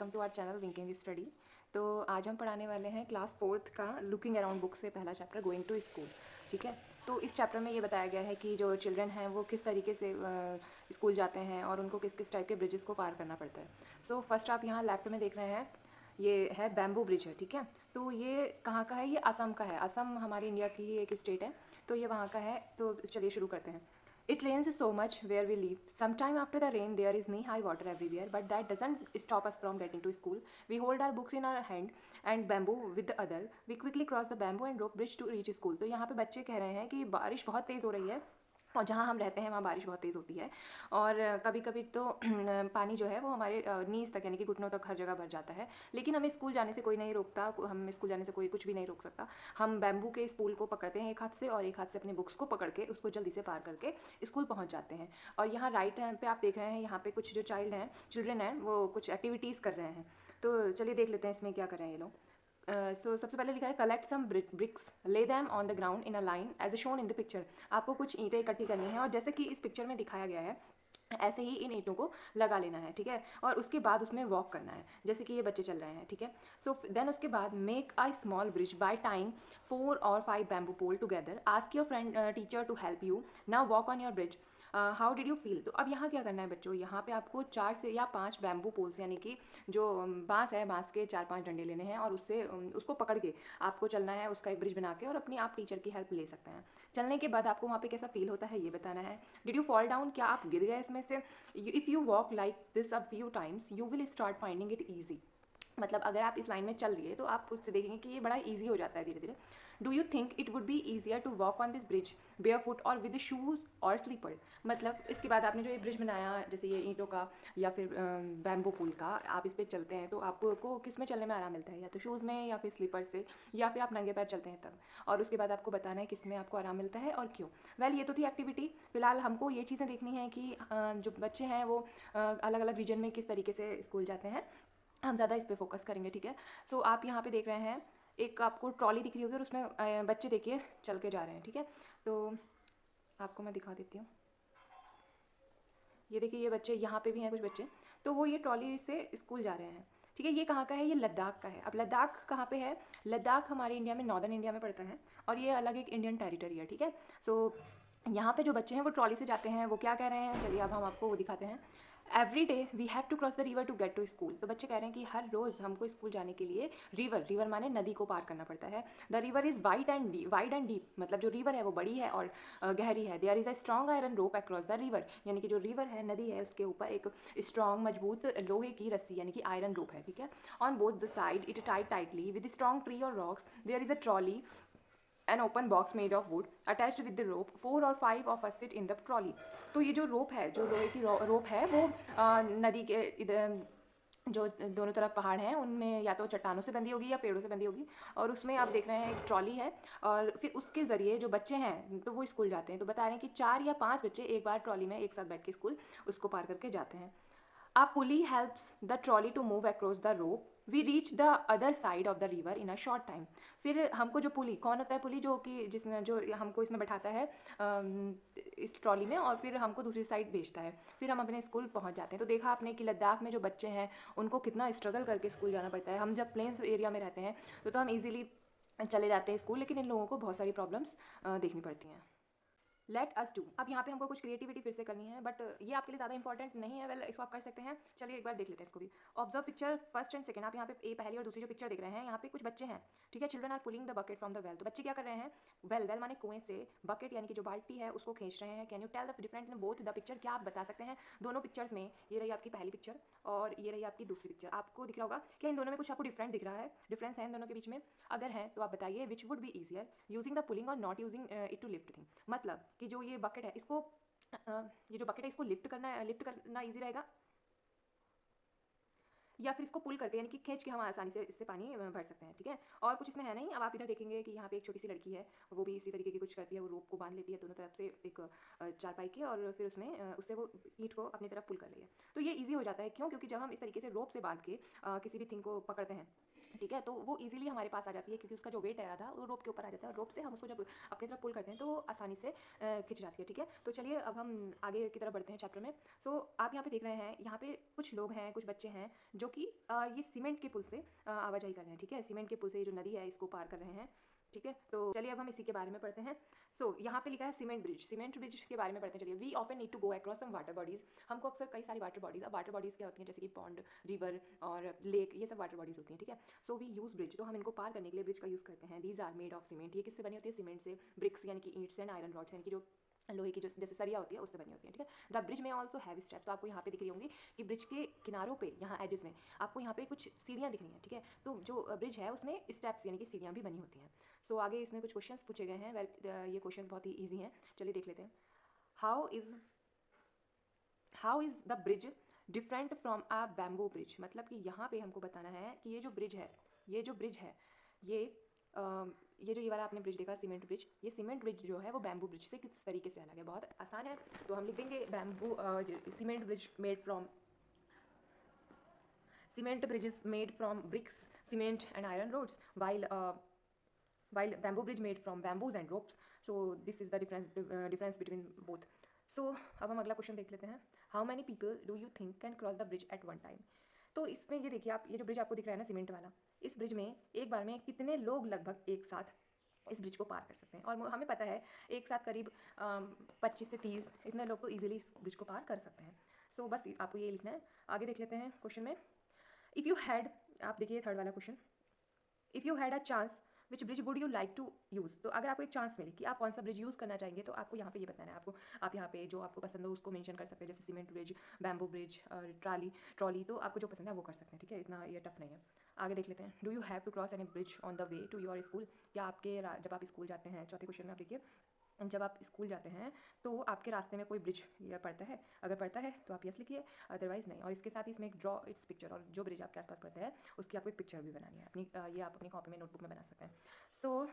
Welcome to our channel winking study. तो आज हम पढ़ाने वाले हैं क्लास 4th का लुकिंग अराउंड बुक से पहला चैप्टर गोइंग टू स्कूल। ठीक है, तो इस चैप्टर में ये बताया गया है कि जो चिल्ड्रन हैं वो किस तरीके से स्कूल जाते हैं और उनको किस किस टाइप के ब्रिजेस को पार करना पड़ता है। सो फर्स्ट आप यहाँ लेफ्ट में देख रहे हैं, ये है बैम्बू ब्रिज है। ठीक है, तो ये कहाँ का है? ये असम का है। असम हमारे इंडिया की ही एक स्टेट है, तो ये वहाँ का है। तो चलिए शुरू करते हैं। It rains so much where we live. Sometime after the rain, there is knee-high water everywhere, but that doesn't stop us from getting to school. We hold our books in our hand and bamboo with the other. We quickly cross the bamboo and rope bridge to reach school. तो यहाँ पे बच्चे कह रहे हैं कि बारिश बहुत तेज़ हो रही है और जहाँ हम रहते हैं वहाँ बारिश बहुत तेज़ होती है और कभी कभी तो पानी जो है वो हमारे नीज़ तक यानी कि घुटनों तक हर जगह भर जाता है, लेकिन हमें स्कूल जाने से कोई नहीं रोकता। हम स्कूल जाने से कोई कुछ भी नहीं रोक सकता। हम बैम्बू के इस पुल को पकड़ते हैं एक हाथ से और एक हाथ से अपने बुक्स को पकड़ के उसको जल्दी से पार करके स्कूल पहुँच जाते हैं। और यहाँ राइट हैंड पे आप देख रहे हैं, यहाँ पे कुछ जो चिल्ड्रन हैं वो कुछ एक्टिविटीज़ कर रहे हैं। तो चलिए देख लेते हैं इसमें क्या कर रहे हैं ये लोग। सबसे पहले लिखा है collect some bricks, lay them on the ground in a line as a shown in the picture. आपको कुछ ईंटें इकट्ठी करनी है और जैसे कि इस पिक्चर में दिखाया गया है ऐसे ही इन ईंटों को लगा लेना है। ठीक है, और उसके बाद उसमें वॉक करना है जैसे कि ये बच्चे चल रहे हैं। ठीक है, सो देन उसके बाद make a small bridge by tying 4 or 5 bamboo pole together. Ask your friend teacher to help you. Now walk on your bridge. How did you feel. तो अब यहाँ क्या करना है बच्चों, यहाँ पे आपको 4 से या 5 बैम्बू पोल्स यानी कि जो बांस है, बांस के 4-5 डंडे लेने हैं और उससे उसको पकड़ के आपको चलना है, उसका एक ब्रिज बना के, और अपनी आप टीचर की हेल्प ले सकते हैं। चलने के बाद आपको वहाँ पे कैसा फील होता है ये बताना है। डिड यू फॉल डाउन, क्या आप गिर गए इसमें से। If you walk like this a few times you will start finding it easy. मतलब अगर आप इस लाइन में चल रही है तो आप उससे देखेंगे कि ये बड़ा ईजी हो जाता है धीरे धीरे। Do you think it would be easier to walk on this bridge bare foot और विद शूज़ और स्लीपर। मतलब इसके बाद आपने जो ये ब्रिज बनाया जैसे ये ईंटों का या फिर बैम्बो पुल का, आप इस पर चलते हैं तो आपको किस में चलने में आराम मिलता है, या तो शूज़ में या फिर स्लीपर से, या फिर आप नंगे पैर चलते हैं तब। और उसके बाद आपको बताना है किस में आपको आराम मिलता है और क्यों। वेल ये तो थी एक्टिविटी। फिलहाल हमको ये चीज़ें देखनी है कि जो बच्चे हैं वो अलग अलग रीजन में किस तरीके से स्कूल जाते हैं, हम ज़्यादा इस पर फोकस करेंगे। ठीक है, सो आप यहाँ पे देख रहे हैं एक आपको ट्रॉली दिख रही होगी और उसमें बच्चे देखिए चल के जा रहे हैं। ठीक है, तो आपको मैं दिखा देती हूँ। ये देखिए ये बच्चे यहाँ पे भी हैं कुछ बच्चे, तो वो ये ट्रॉली से स्कूल जा रहे हैं। ठीक है, ये कहाँ का है? ये लद्दाख का है। अब लद्दाख कहाँ पे है? लद्दाख हमारे इंडिया में, नॉर्दर्न इंडिया में पड़ता है और ये अलग एक इंडियन टेरिटरी है। ठीक है, सो यहाँ पे जो बच्चे हैं वो ट्रॉली से जाते हैं, वो क्या कह रहे हैं चलिए अब हम आपको वो दिखाते हैं। Every day we have to cross the river to get to school. तो बच्चे कह रहे हैं कि हर रोज़ हमको स्कूल जाने के लिए रिवर माने नदी को पार करना पड़ता है। The river is wide and deep, मतलब जो रिवर है वो बड़ी है और गहरी है। There is a strong iron rope across the river, यानी कि जो रिवर है, नदी है, उसके ऊपर एक स्ट्रॉन्ग मजबूत लोहे की रस्सी यानी कि आयरन रोप है। ठीक है, on both the side it tied tightly with strong tree और rocks. There is a trolley, an open box made of wood attached with the rope. 4 or 5 of us sit in the trolley. तो ये जो रोप है, जो लोहे की रोप है, वो नदी के इधर जो दोनों तरफ पहाड़ हैं उनमें या तो चट्टानों से बंधी होगी या पेड़ों से बंधी होगी, और उसमें आप देख रहे हैं एक ट्रॉली है और फिर उसके ज़रिए जो बच्चे हैं तो वो स्कूल जाते हैं। तो बता रहे हैं कि 4 या 5 बच्चे एक बार ट्रॉली में एक साथ बैठ के स्कूल उसको पार करके जाते हैं। A pulley helps the trolley to move across the rope. We reach the other side of the river in a short time. फिर हमको जो पुली, कौन होता है पुली? जो कि जिसने जो हमको इसमें बैठाता है इस ट्रॉली में और फिर हमको दूसरी साइड भेजता है, फिर हम अपने स्कूल पहुंच जाते हैं। तो देखा आपने कि लद्दाख में जो बच्चे हैं उनको कितना स्ट्रगल करके स्कूल जाना पड़ता है। हम जब प्लेन्स एरिया में रहते हैं तो हम ईजिली चले जाते हैं स्कूल, लेकिन इन लोगों को बहुत सारी प्रॉब्लम्स देखनी पड़ती हैं। Let us do. अब यहाँ पे हमको कुछ क्रिएटिविटी फिर से करनी है, बट ये आपके लिए ज़्यादा इंपॉर्टेंट नहीं है। वेल इसको आप कर सकते हैं। चलिए एक बार देख लेते हैं इसको भी। Observe picture first and second. आप यहाँ पे ए पहली और दूसरी जो पिक्चर देख रहे हैं, यहाँ पे कुछ बच्चे हैं। ठीक है, children are pulling the bucket from the well. तो बच्चे क्या कर रहे हैं? वेल माने कुएं से बकेट यानी कि जो बाल्टी है उसको खींच रहे हैं। Can you tell the different in both the picture. क्या आप बता सकते हैं दोनों पिक्चर्स में? ये रही आपकी पहली पिक्चर और ये रही आपकी दूसरी पिक्चर। आपको दिख रहा होगा क्या इन दोनों में कुछ आपको डिफरेंट दिख रहा है? डिफरेंस है इन दोनों के बीच में? अगर है तो आप बताइए which would be easier, using the pulling और not using it to lift thing. मतलब कि जो ये बकेट है इसको ये जो बकेट है इसको लिफ्ट करना ईजी रहेगा, या फिर इसको पुल करके यानी कि खींच के हम आसानी से इससे पानी भर सकते हैं। ठीक है, और कुछ इसमें है नहीं। अब आप इधर देखेंगे कि यहाँ पे एक छोटी सी लड़की है, वो भी इसी तरीके की कुछ करती है। वो रोप को बांध लेती है दोनों तरफ से एक चारपाई के, और फिर उसमें उससे वो ईंट को अपनी तरफ पुल कर रही है। तो ये ईजी हो जाता है। क्यों? क्योंकि जब हम इस तरीके से रोप से बांध के किसी भी थिंग को पकड़ते हैं ठीक है, तो वो इजीली हमारे पास आ जाती है क्योंकि उसका जो वेट आया था वो रोप के ऊपर आ जाता है और रोप से हम उसको जब अपनी तरफ पुल करते हैं तो वो आसानी से खिंच जाती है। ठीक है, तो चलिए अब हम आगे की तरफ बढ़ते हैं चैप्टर में। सो आप यहाँ पे देख रहे हैं, यहाँ पे कुछ लोग हैं, कुछ बच्चे हैं जो कि ये सीमेंट के पुल से आवाजाही कर रहे हैं। ठीक है, सीमेंट के पुल से ये जो नदी है इसको पार कर रहे हैं। ठीक है, तो चलिए अब हम इसी के बारे में पढ़ते हैं। सो यहाँ पे लिखा है सीमेंट ब्रिज। सीमेंट ब्रिज के बारे में पढ़ते हैं। चलिए, we often need to go across some water bodies. हमको अक्सर कई सारी वाटर बॉडीज, अब वाटर बॉडीज क्या होती हैं, जैसे कि पॉन्ड, रिवर और लेक, ये सब वाटर बॉडीज होती हैं। ठीक है, सो वी यूज़ ब्रिज, तो हम इनको पार करने के लिए ब्रिज का यूज़ करते हैं। These are made of cement. ये किससे बनी होती है? सीमेंट से। ब्रिक्स यानी कि ईंट से, एंड आयरन रॉड्स यानी कि जो लोहे की जो जैसे सरिया होती है उससे बनी होती है। ठीक है, द ब्रिज में ऑल्सो हैव स्टेप। तो आपको यहाँ पे दिख रही होंगी कि ब्रिज के किनारों पे, यहाँ एजेस में आपको यहाँ पे कुछ सीढ़ियाँ दिख रही हैं। ठीक है, तो जो ब्रिज है उसमें स्टेप्स यानी कि सीढ़ियाँ भी बनी होती हैं। सो आगे इसमें कुछ क्वेश्चंस पूछे गए हैं। वेल, ये क्वेश्चंस बहुत ही ईजी हैं, चलिए देख लेते हैं। How is the bridge different from a bamboo bridge. मतलब कि यहाँ पे हमको बताना है कि ये जो ब्रिज है, ये ये जो ये वाला आपने ब्रिज देखा सीमेंट ब्रिज, ये सीमेंट ब्रिज जो है वो बैम्बू ब्रिज से किस तरीके से अलग है। बहुत आसान है, तो हम लिख देंगे cement bridge made from cement bridges made from bricks, cement and iron rods, while bamboo bridge made from bamboos and ropes. So this is the difference between both. So अब हम अगला क्वेश्चन देख लेते हैं। How many people do you think can cross the bridge at one time? तो इसमें ये देखिए आप, ये जो ब्रिज आपको दिख रहा है ना सीमेंट वाला, इस ब्रिज में एक बार में कितने लोग लगभग एक साथ इस ब्रिज को पार कर सकते हैं। और हमें पता है एक साथ करीब 25 से 30 इतने लोग तो ईजिली इस ब्रिज को पार कर सकते हैं। सो बस आपको ये लिखना है। आगे देख लेते हैं क्वेश्चन में। इफ़ यू हैड, आप देखिए थर्ड वाला question, if you had a chance which bridge would you like to use. तो अगर आपको एक चांस मिले कि आप कौन सा ब्रिज यूज़ करना चाहेंगे, तो आपको यहाँ पे ये बताना है। आप यहाँ पे जो आपको पसंद हो उसको मेंशन कर सकते हैं, जैसे सीमेंट ब्रिज, बैम्बू ब्रिज और ट्रॉली। तो आपको जो पसंद है वो कर सकते हैं। ठीक है, इतना ये टफ नहीं है। आगे देख लेते हैं। Do you have to cross any bridge on the way to your school. या आपके जब आप स्कूल जाते हैं, चौथे क्वेश्चन में आप देखिए, जब आप स्कूल जाते हैं तो आपके रास्ते में कोई ब्रिज या पड़ता है, अगर पड़ता है तो आप यस लिखिए, अदरवाइज़ नहीं। और इसके साथ ही इसमें एक ड्रॉ इट्स पिक्चर, और जो ब्रिज आपके आसपास पड़ता है उसकी आपको एक पिक्चर भी बनानी है अपनी, ये आप अपनी कॉपी में, नोटबुक में बना सकते हैं। सो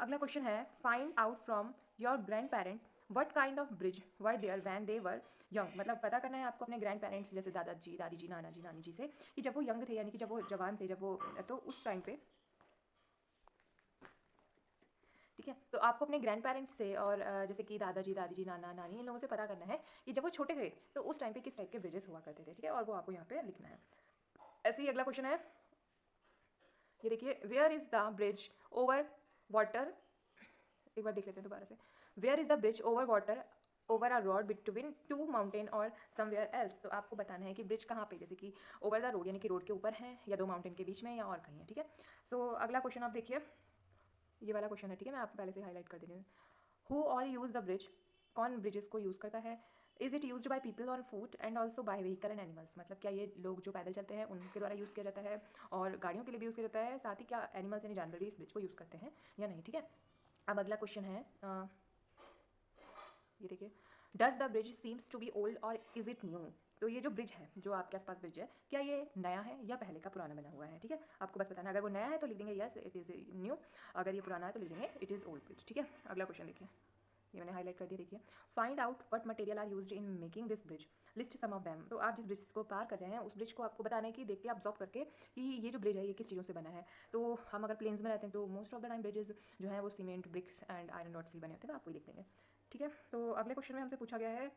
अगला क्वेश्चन है, find out from your grand parent what kind of bridge were there when they were young. मतलब पता करना है आपको अपने ग्रैंड पेरेंट्स, जैसे दादाजी, दादी जी, नाना जी, नानी जी से, कि जब वो यंग थे यानी कि जब वो जवान थे, जब वो, तो उस टाइम पे, ठीक है, तो आपको अपने ग्रैंड पेरेंट्स से और जैसे कि दादाजी, दादी जी, नाना, नानी, इन लोगों से पता करना है कि जब वो छोटे थे तो उस टाइम पे किस टाइप के ब्रिजेस हुआ करते थे। ठीक है, और वो आपको यहाँ पे लिखना है। ऐसे ही अगला क्वेश्चन है, ये देखिए, where is the bridge over water. एक बार देख लेते हैं दोबारा से। Where is the bridge over water over a road between two mountain और समवेयर एल्स। तो आपको बताना है कि ब्रिज कहाँ पे, जैसे कि ओवर द रोड यानी कि रोड के ऊपर है, या दो माउंटेन के बीच में, या और कहीं है। ठीक है, सो अगला क्वेश्चन आप देखिए, ये वाला क्वेश्चन है। ठीक है, मैं आपको पहले से हाईलाइट कर दे रही हूँ। Who all use the bridge. कौन ब्रिजेस को यूज़ करता है। Is it used by people on foot and also by vehicle and animals. मतलब क्या ये लोग जो पैदल चलते हैं उनके द्वारा यूज़ किया जाता है और गाड़ियों के लिए भी यूज़ किया जाता है, साथ ही क्या एनिमल्स यानी जानवर भी इस ब्रिज को यूज़ करते हैं या नहीं। ठीक है, अब अगला क्वेश्चन है, ये देखिए, does the bridge seems to be old और इज़ इट न्यू। तो ये जो ब्रिज है, जो आपके आसपास ब्रिज है, क्या ये नया है या पहले का पुराना बना हुआ है। ठीक है, आपको बस बताना है। अगर वो नया है तो लिख देंगे यस इट इज़ न्यू, अगर ये पुराना है तो लिख देंगे इट इज़ ओल्ड ब्रिज। ठीक है, अगला क्वेश्चन देखिए, ये मैंने हाईलाइट कर दिया। देखिए, find out what material are used in making this bridge, list some of them. तो आप जिस ब्रिज को पार कर रहे हैं उस ब्रिज को आपको बताना है कि देख के ऑब्जर्व करके कि ये जो ब्रिज है ये किस चीज़ों से बना है। तो हम अगर प्लेन्स में रहते हैं तो most of the time bridges जो है वो cement, bricks and iron rod से बने होते हैं, तो आपको लिख देंगे। ठीक है, तो अगले क्वेश्चन में हमसे पूछा गया है,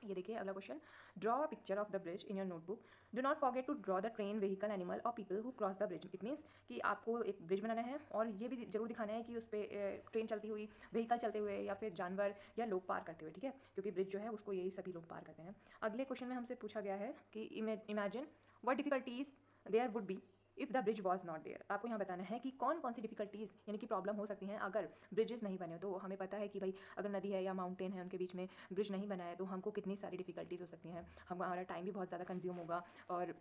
ये देखिए अगला question, draw a picture of the bridge in your notebook. Do not forget to draw the train, vehicle, animal और people who cross the bridge. It means कि आपको एक ब्रिज बनाना है और ये भी जरूर दिखाना है कि उस पर ट्रेन चलती हुई, व्हीकल चलते हुए, या फिर जानवर या लोग पार करते हुए। ठीक है, क्योंकि ब्रिज जो है उसको यही सभी लोग पार करते हैं। अगले क्वेश्चन में हमसे पूछा गया है कि imagine what difficulties there would be if the bridge was not there. आपको यहाँ बताना है कि कौन कौन सी डिफिकल्टीज़ यानी कि प्रॉब्लम हो सकती हैं अगर ब्रिजेस नहीं बने हो। तो हमें पता है कि भाई अगर नदी है या माउंटेन है उनके बीच में ब्रिज नहीं बना है तो हमको कितनी सारी डिफिकल्टीज़ हो सकती हैं। हमारा टाइम भी बहुत ज़्यादा कंज्यूम होगा, और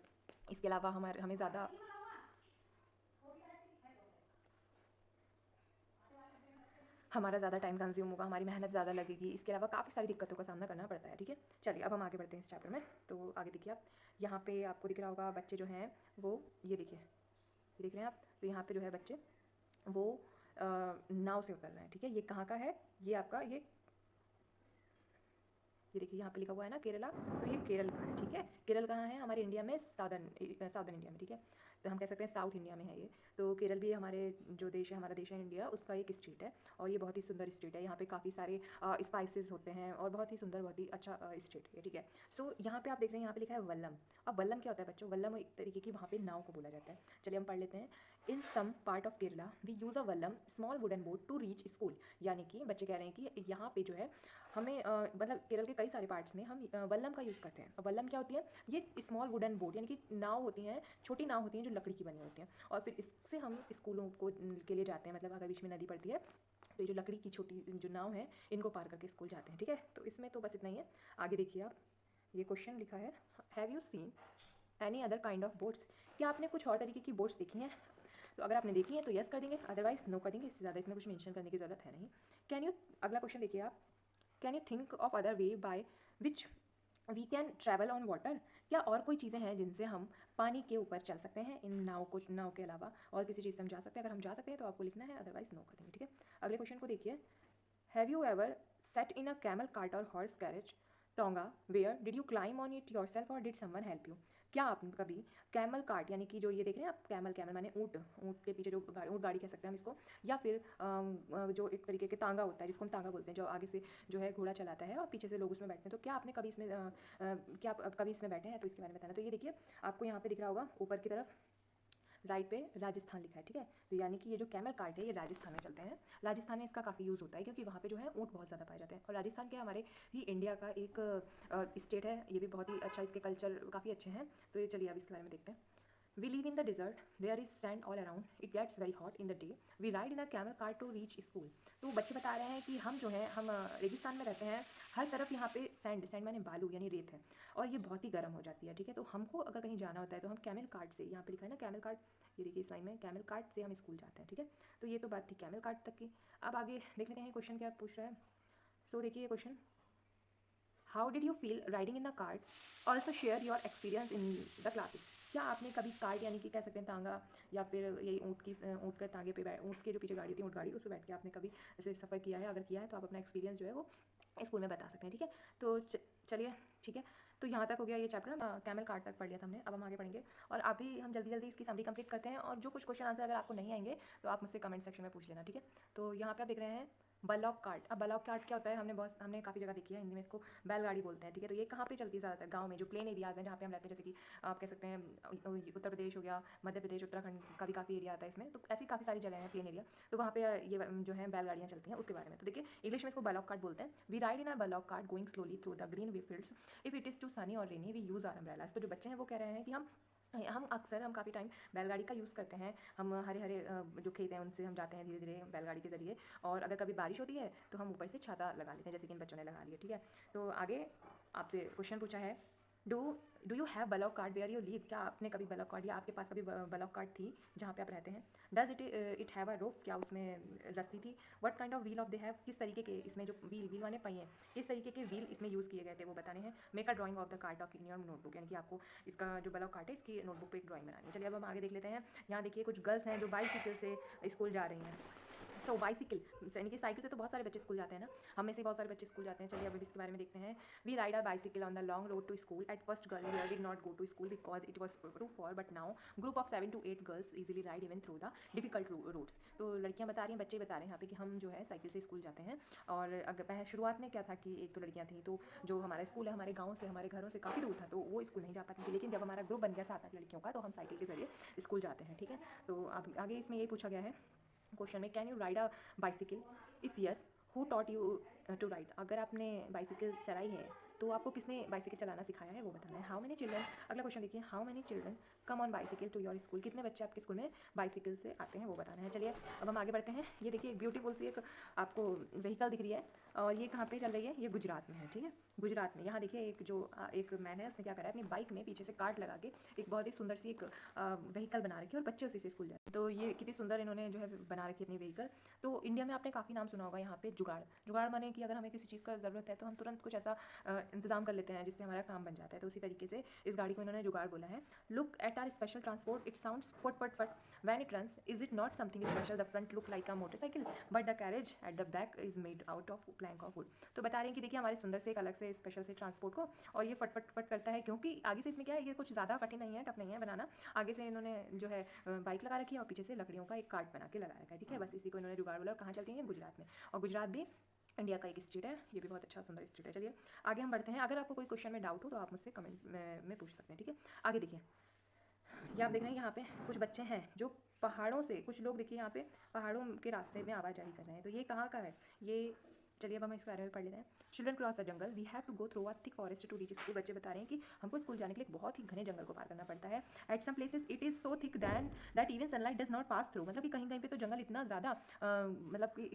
इसके अलावा हमें ज़्यादा हमारा ज़्यादा टाइम कंज्यूम होगा, हमारी मेहनत ज़्यादा लगेगी, इसके अलावा काफ़ी सारी दिक्कतों का सामना करना पड़ता है। ठीक है, चलिए अब हम आगे बढ़ते हैं इस चैप्टर में। तो आगे देखिए आप, यहाँ पे आपको दिख रहा होगा बच्चे जो हैं वो, ये देखिए, ये देख रहे हैं आप, तो यहाँ पे जो है बच्चे वो नाव से उतर रहे हैं। ठीक है, ये कहाँ का है, ये आपका ये देखिए यहाँ पे लिखा हुआ है ना केरला, तो ये केरल का है। ठीक है, केरल कहाँ है, हमारे इंडिया में, साउदर्न इंडिया में। ठीक है, तो हम कह सकते हैं साउथ इंडिया में है ये। तो केरल भी हमारे जो देश है, हमारा देश है इंडिया, उसका एक स्टेट है और ये बहुत ही सुंदर स्टेट है। यहाँ पे काफ़ी सारे स्पाइसेस होते हैं और बहुत ही सुंदर, बहुत ही अच्छा स्टेट है, ठीक है। सो यहाँ पे आप देख रहे हैं, यहाँ पे लिखा है वल्लम। अब वल्लम क्या होता है बच्चों? वल्लम एक तरीके की वहाँ पे नाव को बोला जाता है। चलिए हम पढ़ लेते हैं। In some part of Kerala we use a vallam small wooden boat to reach school. यानी कि बच्चे कह रहे हैं कि यहाँ पे जो है हमें मतलब केरल के कई सारे पार्ट्स में हम वल्लम का यूज़ करते हैं। अब वल्लम क्या होती है? ये स्मॉल वुडन बोट यानी कि नाव होती हैं, छोटी नाव होती हैं जो लकड़ी की बनी होती हैं, और फिर इससे हम स्कूलों को के लिए जाते हैं। मतलब अगर बीच में नदी पड़ती है तो ये जो लकड़ी की छोटी जो नाव है, इनको पार करके स्कूल जाते हैं, ठीक है। तो इसमें तो बस इतना ही है। आगे देखिए आप, ये क्वेश्चन लिखा है, have you seen any other kind of boats? क्या आपने कुछ और तरीके की बोट्स देखी हैं? तो अगर आपने देखी है तो यस कर देंगे, अदरवाइज नो कर देंगे। इससे ज़्यादा इसमें कुछ मेंशन करने की ज़रूरत है नहीं। कैन यू, अगला क्वेश्चन देखिए आप, can you think of other way by which we can travel on water? क्या और कोई चीज़ें हैं जिनसे हम पानी के ऊपर चल सकते हैं इन नाव के अलावा और किसी चीज़ से हम जा सकते हैं? अगर हम जा सकते हैं तो आपको लिखना है, अदरवाइज नो कर देंगे, ठीक है। अगले क्वेश्चन को देखिए, have you ever sat in a camel cart और horse carriage tonga where did you climb on it your self did someone help you? क्या आपने कभी कैमल कार्ट, यानी कि जो ये देख रहे हैं आप, कैमल, कैमल माने ऊँट, ऊँट के पीछे जो ऊँट गाड़ी कह सकते हैं हम इसको, या फिर जो एक तरीके के तांगा होता है जिसको हम तांगा बोलते हैं, जो आगे से जो है घोड़ा चलाता है और पीछे से लोग उसमें बैठते हैं। तो क्या आपने कभी इसमें क्या आप कभी इसमें बैठे हैं? तो इसके बारे में बताना। तो ये देखिए आपको यहाँ पे दिख रहा होगा ऊपर की तरफ राइट पे राजस्थान लिखा है, ठीक है। तो यानी कि ये जो कैमल कार्ट है ये राजस्थान में चलते हैं। राजस्थान में इसका काफ़ी यूज़ होता है क्योंकि वहाँ पे जो है ऊँट बहुत ज़्यादा पाए जाते हैं। और राजस्थान के हमारे ही इंडिया का एक स्टेट है, ये भी बहुत ही अच्छा, इसके कल्चर काफ़ी अच्छे हैं। तो ये चलिए अब इसके बारे में देखते हैं। We live in the desert. There is sand all around. It gets very hot in the day. We ride in a camel car to reach school. तो बच्चे बता रहे हैं कि हम जो है हम रेगिस्तान में रहते हैं, हर तरफ यहाँ पे सैंड, सैंड माने बालू यानी रेत है, और ये बहुत ही गर्म हो जाती है, ठीक है। तो हमको अगर कहीं जाना होता है तो हम कैमल कार्ट से, यहाँ पे लिखा है ना कैमल कार्ट, ये देखिए इस लाइन में, कैमल कार्ट से हम स्कूल जाते हैं, ठीक है। तो ये तो बात थी कैमल कार्ट तक की। अब आगे देख लेते हैं क्वेश्चन क्या पूछ रहा है। सो देखिए ये question, how did you feel riding in the cart? Also share your experience in the classes. क्या आपने कभी कार्ट यानी कि कह सकते हैं तांगा, या फिर यही ऊँट के तांगे पे बैठ, ऊँट के जो पीछे गाड़ी होती है ऊँट गाड़ी, उस पर बैठ के आपने कभी ऐसे सफ़र किया है? अगर किया है तो आप अपना एक्सपीरियंस जो है वो स्कूल में बता सकते हैं, ठीक है। तो चलिए ठीक है, तो यहाँ तक हो गया ये चैप्टर, कैमल कार्ट तक पढ़ लिया था हमने। अब हम आगे पढ़ेंगे और अभी हम जल्दी जल्दी इसकी समरी कंप्लीट करते हैं, और जो कुछ क्वेश्चन आंसर अगर आपको नहीं आएंगे तो आप मुझसे कमेंट सेक्शन में पूछ लेना, ठीक है। तो यहाँ पे आप देख रहे हैं बलॉक कार्ट। अब बलॉक कार्ट क्या होता है? हमने काफ़ी जगह देखी है, हिंदी में इसको बैलगाड़ी बोलते हैं, ठीक है। तो ये कहाँ पे चलती है? ज़्यादातर गांव में, जो प्लेन एरियाज़ हैं जहाँ पे हम रहते हैं, जैसे कि आप कह सकते हैं उत्तर प्रदेश हो गया, मध्य प्रदेश, उत्तराखंड का भी काफ़ी एरिया आता है इसमें। तो ऐसी काफ़ी सारी जगह हैं प्लेन एरिया, तो वहाँ पे ये जो है बैलगाड़ियाँ चलती हैं, उसके बारे में। तो देखिए इंग्लिश में इसको बलॉक कार्ट बोलते हैं। We ride in our bullock cart going slowly through the green way fields, if it is too sunny or rainy we use our umbrellas. तो जो बच्चे हैं वो कह रहे हैं कि हम अक्सर, हम काफ़ी टाइम बैलगाड़ी का यूज़ करते हैं। हम हरे हरे जो खेत हैं उनसे हम जाते हैं धीरे धीरे बैलगाड़ी के ज़रिए, और अगर कभी बारिश होती है तो हम ऊपर से छाता लगा लेते हैं, जैसे कि इन बच्चों ने लगा लिया, ठीक है। तो आगे आपसे क्वेश्चन पूछा है, do do you have bullock cart where you live? क्या आपने कभी बलॉक कार्ड, या आपके पास कभी बलॉक कार्ड थी जहाँ पे आप रहते हैं? Does it have a roof? क्या उसमें रस्सी थी? What kind of wheel of they have? किस तरीके के इसमें जो व्हील माने पहिए, किस तरीके के व्हील इसमें यूज़ किए गए थे वो बताने हैं। Make a drying of the cart of in your notebook, यानी कि आपको इसका जो बलॉक कार्ट है इसकी नोटबुक पे एक ड्राइंग बनानी है। चलिए अब हम आगे देख लेते हैं। यहाँ देखिए कुछ गर्ल्स हैं जो बाइसिकल से स्कूल जा रही हैं। सो बाइसिकल यानी कि साइकिल से तो बहुत सारे बच्चे स्कूल जाते हैं ना, हम में से बहुत सारे बच्चे स्कूल जाते हैं। चलिए अब इसके बारे में देखते हैं। We ride a bicycle on the long road to school. At first girl here did not go to school because it was too far, but now group of 7 to 8 girls easily ride even through the difficult routes. तो लड़कियां बता रही हैं, बच्चे बता रहे हैं यहाँ पे कि हम जो है साइकिल से स्कूल जाते हैं। और अगर पहले शुरुआत में क्या था कि एक तो लड़कियां थी, तो जो हमारा स्कूल है हमारे गाँव से, हमारे घरों से काफ़ी दूर था, तो वो स्कूल नहीं जा पाती थी। लेकिन जब हमारा ग्रुप बन गया 7-8 लड़कियों का, तो हम साइकिल के जरिए स्कूल जाते हैं, ठीक है। तो अब आगे इसमें ये पूछा गया है क्वेश्चन में, can you ride a bicycle? If yes, who taught you to ride? अगर आपने बाइसिकल चलाई है तो आपको किसने बाइसिकल चलाना सिखाया है वो बताना है। हाउ मेनी चिल्ड्रन, अगला क्वेश्चन देखिए, how many children come on bicycle to your school? कितने बच्चे आपके स्कूल में बाइसिकल से आते हैं वो बताना है। चलिए अब हम आगे बढ़ते हैं। ये देखिए एक ब्यूटीफुल सी एक आपको व्हीकल दिख रही है, और ये कहाँ पे चल रही है? ये गुजरात में है, ठीक है, गुजरात में। यहाँ देखिए एक मैन है, उसने क्या करा है, अपनी बाइक में पीछे से कार्ट लगा के एक बहुत ही सुंदर सी एक व्हीकल बना रखी है, और बच्चे उसी से स्कूल जाते हैं। तो ये कितनी सुंदर इन्होंने जो है बना रखी है अपनी व्हीकल। तो इंडिया में आपने काफ़ी नाम सुना होगा यहाँ पे जुगाड़। जुगाड़ माने कि अगर हमें किसी चीज़ का ज़रूरत है तो हम तुरंत कुछ ऐसा इंतजाम कर लेते हैं जिससे हमारा काम बन जाता है। तो उसी तरीके से इस गाड़ी को इन्होंने जुगाड़ बोला है। Look at our special transport, it sounds phut phut phut when it runs, is it not something special, the front look like a motorcycle but the carriage at the back is made out of plank of wood. तो बता रहे हैं कि देखिए हमारे सुंदर से एक अलग से स्पेशल से ट्रांसपोर्ट को, और ये फट फट फट करता है क्योंकि आगे से इसमें क्या है, ये कुछ ज़्यादा कठिन नहीं है, टफ नहीं है बनाना। आगे से इन्होंने जो है बाइक लगा रखी है और पीछे से लकड़ियों का एक कार्ट बना के लगा रखा है, ठीक है। बस इसी को इन्होंने जुगाड़ बोला। और कहाँ चलती है, गुजरात में। और गुजरात भी इंडिया का एक स्टेट है, ये भी बहुत अच्छा सुंदर स्टेट है। चलिए आगे हम बढ़ते हैं। अगर आपको कोई क्वेश्चन में डाउट हो तो आप मुझसे कमेंट में पूछ सकते हैं, ठीक है। आगे देखिए, ये आप देख रहे हैं यहाँ पे कुछ बच्चे हैं जो पहाड़ों से, कुछ लोग देखिए यहाँ पे पहाड़ों के रास्ते में आवाजाही कर रहे हैं। तो ये कहाँ का है ये, चलिए अब हम इसके बारे में पढ़ लेते हैं। Children cross the jungle, we have to go through a thick forest to reach school. बच्चे बता रहे हैं कि हमको स्कूल जाने के लिए बहुत ही घने जंगल को पार करना पड़ता है। At some places it is so thick than that even sunlight does not pass through. मतलब कि कहीं कहीं पे तो जंगल इतना ज़्यादा मतलब कि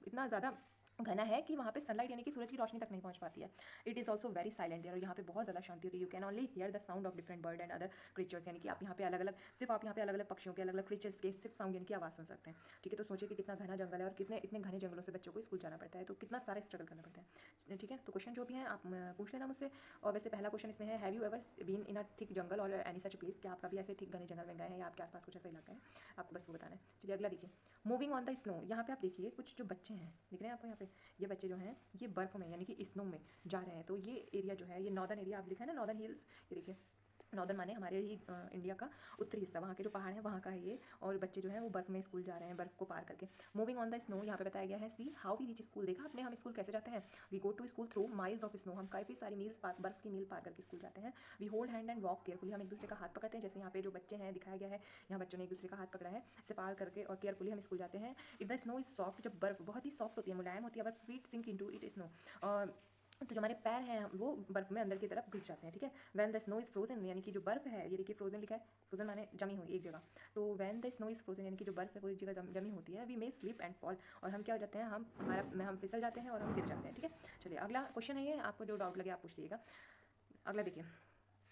इतना ज़्यादा घना है कि वहाँ पे सनलाइट यानी कि सूरज की रोशनी तक नहीं पहुँच पाती है। It is also very silent there, और यहाँ पे बहुत ज़्यादा शांति होती है। You can only hear the sound of different bird and other creatures, यानी कि आप यहाँ पे अलग अलग, सिर्फ आप यहाँ पे अलग अलग पक्षियों के, अलग अलग क्रीचर्स के सिर्फ साउंड यानी कि आवाज़ सुन सकते हैं, ठीक है। तो सोचिए कि कितना घना जंगल है और कितने इतने घने जंगलों से बच्चों को स्कूल जाना पड़ता है, तो कितना सारा स्ट्रगल करना पड़ता है, ठीक है। तो क्वेश्चन जो भी है आप पूछ लेना मुझसे। और वैसे पहला क्वेश्चन इसमें है, have you ever been in a thick jungle और एनी सच प्लेस, क्या आप कभी ऐसे थिक घने जंगल में गए हैं या आपके आसपास कुछ ऐसा इलाका है, आपको बस वो बताना है। चलिए अगला देखिए, मूविंग ऑन द स्नो। यहाँ पे आप देखिए कुछ जो बच्चे हैं, दिख रहे हैं आपको यहाँ पे, ये बच्चे जो हैं ये बर्फ़ में यानी कि स्नो में जा रहे हैं। तो ये एरिया जो है, ये नॉर्दर्न एरिया आप लिखा है ना, नॉर्दर्न हिल्स, ये देखिए नॉर्दर्न माने हमारे ही इंडिया का उत्तरी हिस्सा, वहाँ के जो पहाड़ हैं वहाँ का है ये। और बच्चे जो हैं वो बर्फ़ में स्कूल जा रहे हैं, बर्फ़ को पार करके। मूविंग ऑन द स्नो, यहाँ पे बताया गया है, see how we reach school. देखा आपने हम स्कूल कैसे जाते हैं, we go to school through miles of snow, हम काफ़ी सारी मील्स बर्फ़ की मील पार करके स्कूल जाते हैं। We hold hand and walk carefully, हम एक दूसरे का हाथ पकड़ते हैं, जैसे यहाँ पे जो बच्चे हैं दिखाया गया है, यहाँ बच्चों ने एक दूसरे का हाथ पकड़ा है, इसे पार करके और केयरफुली हम स्कूल जाते हैं। If the snow is soft, जब बर्फ़ बहुत ही सॉफ्ट होती है, मुलायम होती है, but feet sink into it snow, तो जो हमारे पैर हैं वो बर्फ़ में अंदर की तरफ घुस जाते हैं, ठीक है। When the snow is frozen, यानी कि जो बर्फ़ है, ये देखिए फ्रोजन लिखा है, फ्रोजन माने जमी हुई एक जगह। तो when the snow is frozen यानी कि जो बर्फ़ है वो एक जगह जमी होती है, we may slip and fall, और हम क्या हो जाते हैं, हम फिसल जाते हैं और हम गिर जाते हैं, ठीक है। चलिए अगला क्वेश्चन है ये, आपको जो डाउट लगे आप पूछ लीजिएगा। अगला देखिए,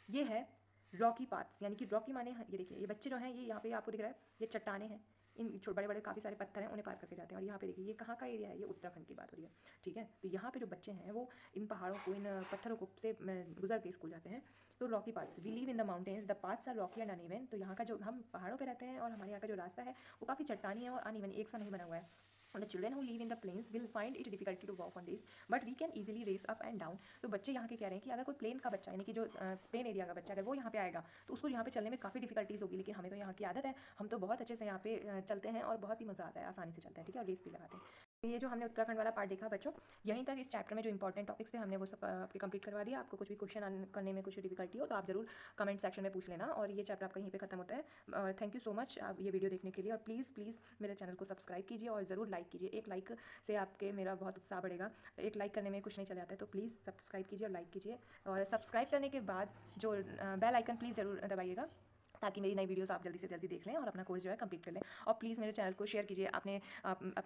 ये है रॉकी पाथ्स, यानी कि रॉकी माने, ये देखिए ये बच्चे जो हैं, ये यहाँ पे आपको दिख रहा है, ये चट्टाने हैं, इन छोटे बड़े बड़े काफ़ी सारे पत्थर हैं, उन्हें पार करके जाते हैं। और यहाँ पे देखिए ये कहाँ का एरिया है, ये उत्तराखंड की बात हो रही है, ठीक है। तो यहाँ पे जो बच्चे हैं वो इन पहाड़ों को, इन पत्थरों को से गुजर के स्कूल जाते हैं। तो rocky paths, we live in the mountains, the paths are rocky and uneven. तो यहाँ का जो, हम पहाड़ों पर रहते हैं और हमारे यहाँ का जो रास्ता है वो काफ़ी चट्टानी है और अनइवन, एक सा नहीं बना हुआ है। And the children who live in the plains will find it difficult to walk on these, but we can easily race up and down. तो बच्चे यहाँ के कह रहे हैं कि अगर कोई प्लेन का बच्चा, यानी कि जो प्लेन एरिया का बच्चा, अगर वो यहाँ पे आएगा तो उसको यहाँ पे चलने में काफ़ी डिफिकल्टीज़ होगी, लेकिन हमें तो यहाँ की आदत है, हम तो बहुत अच्छे से यहाँ पे चलते हैं और बहुत ही मज़ा आता है, आसानी से चलते हैं, ठीक है, और रेस भी लगाते हैं। तो ये जो हमने उत्तराखंड वाला पार्ट देखा बच्चों, यहीं तक इस चैप्टर में जो इंपॉर्टेंट टॉपिक्स थे हमने वो सब आपके कंप्लीट करवा दिया। आपको कुछ भी क्वेश्चन करने में कुछ डिफिकल्टी हो तो आप ज़रूर कमेंट सेक्शन में पूछ लेना, और ये चैप्टर आपका यहीं पे खत्म होता है। थैंक यू सो मच आप ये वीडियो देखने के लिए, और प्लीज़ प्लीज़ मेरे चैनल को सब्सक्राइब कीजिए और ज़रूर लाइक कीजिए। एक लाइक से आपके मेरा बहुत उत्साह बढ़ेगा, एक लाइक करने में कुछ नहीं चले जाता है, तो प्लीज़ सब्सक्राइब कीजिए और लाइक कीजिए। और सब्सक्राइब करने के बाद जो बेल आइकन प्लीज़ ज़रूर दबाइएगा, ताकि मेरी नई वीडियोस आप जल्दी से जल्दी देख लें और अपना कोर्स जो है कंप्लीट कर लें। और प्लीज़ मेरे चैनल को शेयर कीजिए, अपने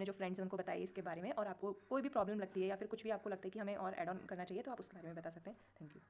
जो फ्रेंड्स हैं उनको बताइए इसके बारे में, और आपको कोई भी प्रॉब्लम लगती है या फिर कुछ भी आपको लगता है कि हमें और ऐड ऑन करना चाहिए तो आप उसके बारे में बता सकते हैं। Thank you.